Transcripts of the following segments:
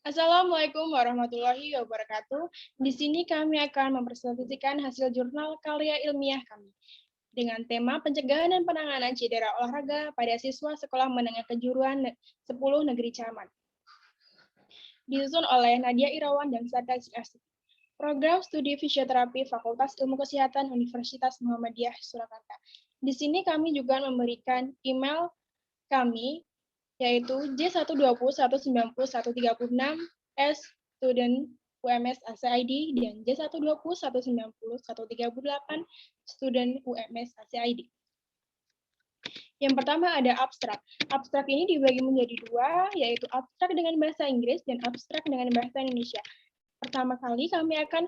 Assalamualaikum warahmatullahi wabarakatuh. Di sini kami akan mempresentasikan hasil jurnal karya ilmiah kami dengan tema pencegahan dan penanganan cedera olahraga pada siswa sekolah menengah kejuruan 10 negeri Camat. Disusun oleh Nadia Irawan dan Sada Asyik. Program Studi Fisioterapi Fakultas Ilmu Kesehatan Universitas Muhammadiyah Surakarta. Di sini kami juga memberikan email kami yaitu J120190136 student UMS ACID dan J120190138 student UMS ACID. Yang pertama ada abstrak. Abstrak ini dibagi menjadi dua, yaitu abstrak dengan bahasa Inggris dan abstrak dengan bahasa Indonesia. Pertama kali kami akan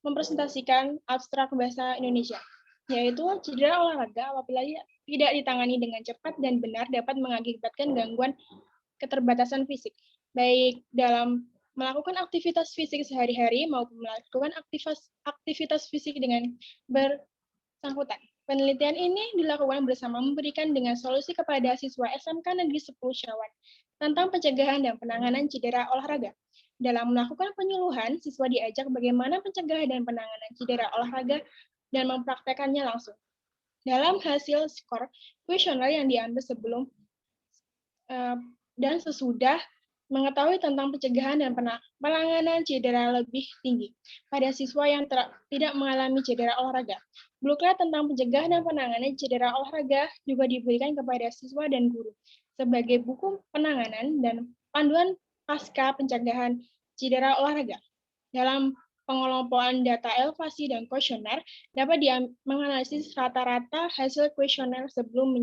mempresentasikan abstrak bahasa Indonesia, yaitu cedera olahraga apabila tidak ditangani dengan cepat dan benar dapat mengakibatkan gangguan keterbatasan fisik, baik dalam melakukan aktivitas fisik sehari-hari maupun melakukan aktivitas fisik dengan bersangkutan. Penelitian ini dilakukan bersama memberikan dengan solusi kepada siswa SMK Negeri 10 Syawat tentang pencegahan dan penanganan cedera olahraga. Dalam melakukan penyuluhan, siswa diajak bagaimana pencegahan dan penanganan cedera olahraga dan mempraktekannya langsung. Dalam hasil skor kuesioner yang diambil sebelum dan sesudah mengetahui tentang pencegahan dan penanganan cedera lebih tinggi pada siswa yang tidak mengalami cedera olahraga. Buklet tentang pencegahan dan penanganan cedera olahraga juga diberikan kepada siswa dan guru sebagai buku penanganan dan panduan pasca pencegahan cedera olahraga. Dalam pengelompokan data elevasi dan kuesioner dapat menganalisis rata-rata hasil kuesioner sebelum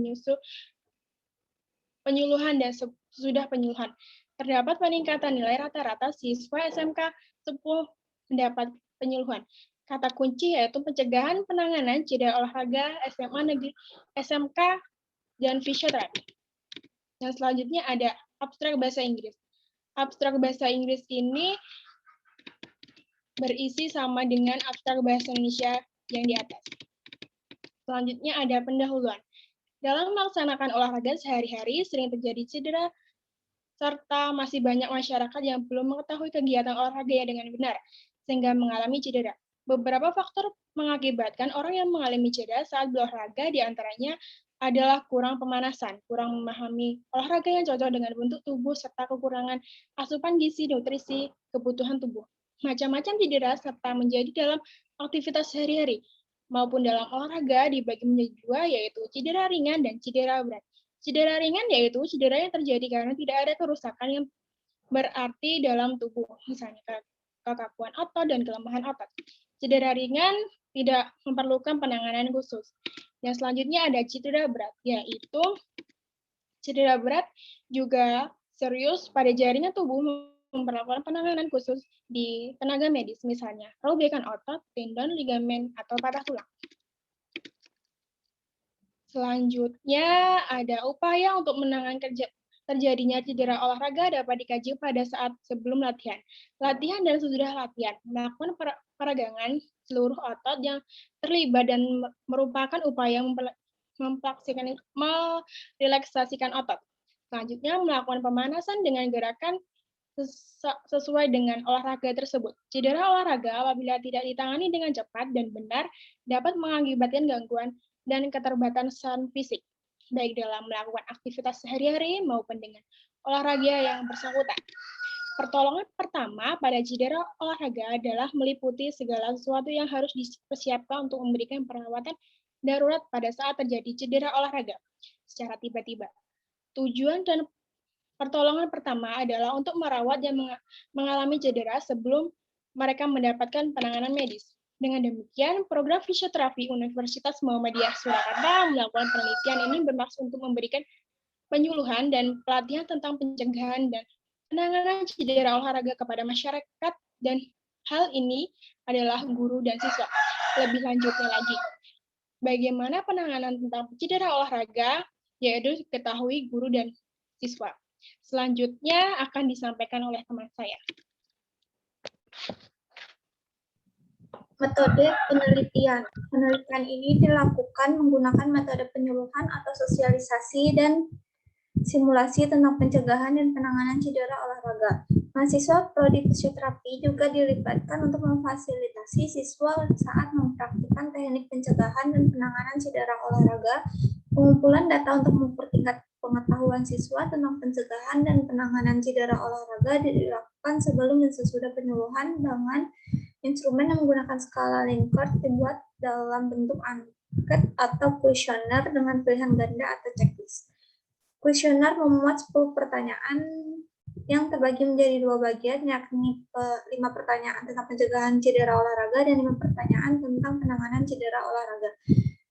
penyuluhan dan sesudah penyuluhan. Terdapat peningkatan nilai rata-rata siswa SMK 10 mendapat penyuluhan. Kata kunci yaitu pencegahan penanganan cedera olahraga SMA negeri SMK dan fisioterapi. Dan selanjutnya ada abstrak bahasa Inggris. Abstrak bahasa Inggris ini berisi sama dengan abstrak bahasa Indonesia yang di atas. Selanjutnya ada pendahuluan. Dalam melaksanakan olahraga sehari-hari sering terjadi cedera serta masih banyak masyarakat yang belum mengetahui kegiatan olahraga dengan benar sehingga mengalami cedera. Beberapa faktor mengakibatkan orang yang mengalami cedera saat berolahraga diantaranya adalah kurang pemanasan, kurang memahami olahraga yang cocok dengan bentuk tubuh, serta kekurangan asupan gizi, nutrisi, kebutuhan tubuh. Macam-macam cedera serta menjadi dalam aktivitas sehari-hari maupun dalam olahraga dibagi menjadi dua, yaitu cedera ringan dan cedera berat. Cedera ringan yaitu cedera yang terjadi karena tidak ada kerusakan yang berarti dalam tubuh, misalnya kekakuan otot dan kelemahan otot. Cedera ringan tidak memerlukan penanganan khusus. Yang selanjutnya ada cedera berat, yaitu cedera berat juga serius pada jaringan tubuh memerlukan penanganan khusus di tenaga medis, misalnya robekan otot, tendon, ligamen, atau patah tulang. Selanjutnya ada upaya untuk menangani terjadinya cedera olahraga dapat dikaji pada saat sebelum latihan. Latihan dan sesudah latihan, melakukan peragangan seluruh otot yang terlibat dan merupakan upaya merelaksasikan otot. Selanjutnya melakukan pemanasan dengan gerakan sesuai dengan olahraga tersebut. Cedera olahraga apabila tidak ditangani dengan cepat dan benar dapat mengakibatkan gangguan dan keterbatasan fisik, baik dalam melakukan aktivitas sehari-hari maupun dengan olahraga yang bersangkutan. Pertolongan pertama pada cedera olahraga adalah meliputi segala sesuatu yang harus dipersiapkan untuk memberikan perawatan darurat pada saat terjadi cedera olahraga secara tiba-tiba. Tujuan dan pertolongan pertama adalah untuk merawat yang mengalami cedera sebelum mereka mendapatkan penanganan medis. Dengan demikian, program fisioterapi Universitas Muhammadiyah Surakarta melakukan penelitian ini bermaksud untuk memberikan penyuluhan dan pelatihan tentang pencegahan dan penanganan cedera olahraga kepada masyarakat, dan hal ini adalah guru dan siswa. Lebih lanjutnya lagi, bagaimana penanganan tentang cedera olahraga, yaitu diketahui guru dan siswa. Selanjutnya akan disampaikan oleh teman saya. Metode penelitian. Penelitian ini dilakukan menggunakan metode penyuluhan atau sosialisasi dan simulasi tentang pencegahan dan penanganan cedera olahraga. Mahasiswa prodi fisioterapi juga dilibatkan untuk memfasilitasi siswa saat mempraktikkan teknik pencegahan dan penanganan cedera olahraga. Pengumpulan data untuk mempertingkat pengetahuan siswa tentang pencegahan dan penanganan cedera olahraga dilakukan sebelum dan sesudah penyuluhan dengan instrumen yang menggunakan skala Likert dibuat dalam bentuk angket atau kuesioner dengan pilihan ganda atau checklist. Kuesioner memuat 10 pertanyaan yang terbagi menjadi 2 bagian, yakni 5 pertanyaan tentang pencegahan cedera olahraga dan 5 pertanyaan tentang penanganan cedera olahraga.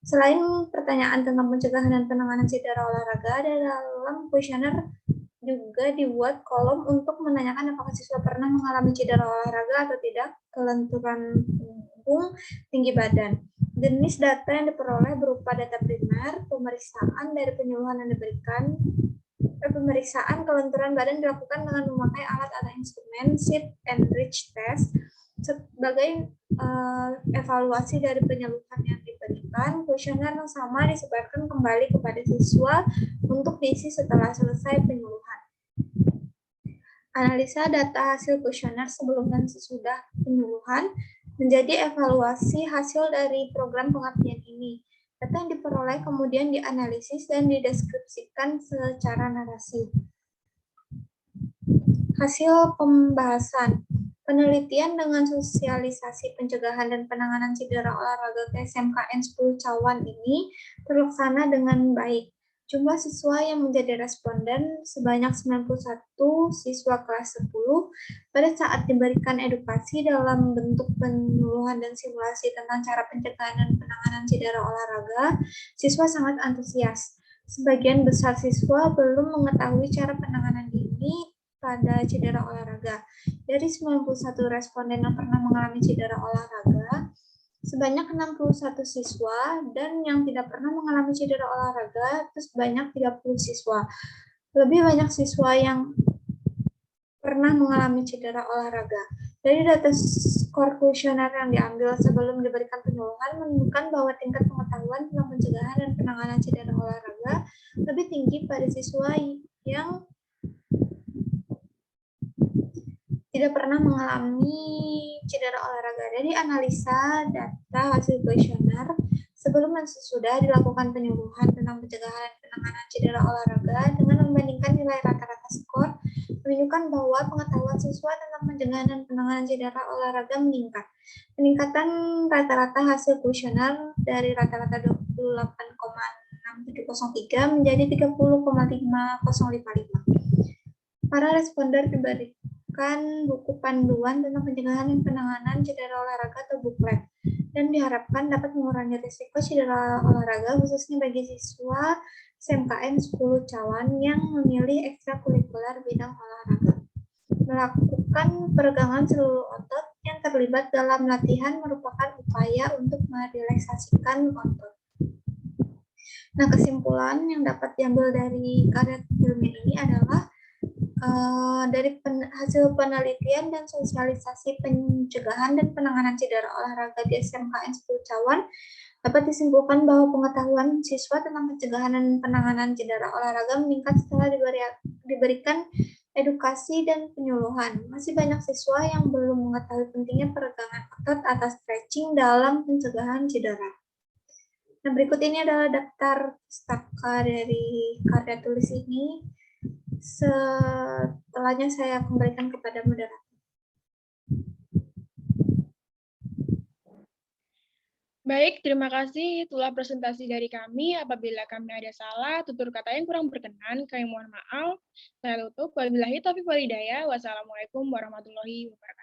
Selain pertanyaan tentang pencegahan dan penanganan cedera olahraga, dalam kuesioner juga dibuat kolom untuk menanyakan apakah siswa pernah mengalami cedera olahraga atau tidak, kelenturan punggung, tinggi badan. Jenis data yang diperoleh berupa data primer, pemeriksaan dari penyuluhan yang diberikan. Pemeriksaan kelenturan badan dilakukan dengan memakai alat atau instrumen sit and reach test sebagai evaluasi dari penyuluhan yang diberikan. Kuesioner yang sama disebarkan kembali kepada siswa untuk diisi setelah selesai penyuluhan. Analisa data hasil kuesioner sebelum dan sesudah penyuluhan menjadi evaluasi hasil dari program pengabdian ini. Data yang diperoleh kemudian dianalisis dan dideskripsikan secara narasi. Hasil pembahasan. Penelitian dengan sosialisasi pencegahan dan penanganan cedera olahraga ke SMKN 10 Cawan ini terlaksana dengan baik. Jumlah siswa yang menjadi responden sebanyak 91 siswa kelas 10 pada saat diberikan edukasi dalam bentuk penyuluhan dan simulasi tentang cara pencegahan dan penanganan cedera olahraga, siswa sangat antusias. Sebagian besar siswa belum mengetahui cara penanganan ini pada cedera olahraga. Dari 91 responden yang pernah mengalami cedera olahraga, sebanyak 61 siswa, dan yang tidak pernah mengalami cedera olahraga itu sebanyak 30 siswa. Lebih banyak siswa yang pernah mengalami cedera olahraga. Dari data skor kuesioner yang diambil sebelum diberikan penyuluhan menunjukkan bahwa tingkat pengetahuan tentang pencegahan dan penanganan cedera olahraga lebih tinggi pada siswa yang tidak pernah mengalami cedera olahraga. Dari analisa data hasil kuesioner sebelum dan sesudah dilakukan penyuluhan tentang pencegahan dan penanganan cedera olahraga dengan membandingkan nilai rata-rata skor menunjukkan bahwa pengetahuan siswa tentang pencegahan dan penanganan cedera olahraga meningkat. Peningkatan rata-rata hasil kuesioner dari rata-rata 28,6703 menjadi 30,5055. Para responden diberikan buku panduan tentang pencegahan dan penanganan cedera olahraga atau buklet, dan diharapkan dapat mengurangi risiko cedera olahraga khususnya bagi siswa SMKN 10 Cawan yang memilih ekstrakurikuler bidang olahraga. Melakukan peregangan seluruh otot yang terlibat dalam latihan merupakan upaya untuk merelaksasikan otot. Nah, kesimpulan yang dapat diambil dari karya ilmiah ini adalah dari hasil penelitian dan sosialisasi pencegahan dan penanganan cedera olahraga di SMKN 10 Cawan dapat disimpulkan bahwa pengetahuan siswa tentang pencegahan dan penanganan cedera olahraga meningkat setelah diberikan edukasi dan penyuluhan. Masih banyak siswa yang belum mengetahui pentingnya peregangan otot atau stretching dalam pencegahan cedera. Nah, berikut ini adalah daftar pustaka dari karya tulis ini. Setelahnya saya kembalikan kepada moderator. Baik, terima kasih. Itulah presentasi dari kami. Apabila kami ada salah, tutur kata yang kurang berkenan, kami mohon maaf. Saya tutup. Wabillahi taufiq wal hidayah. Wassalamualaikum warahmatullahi wabarakatuh.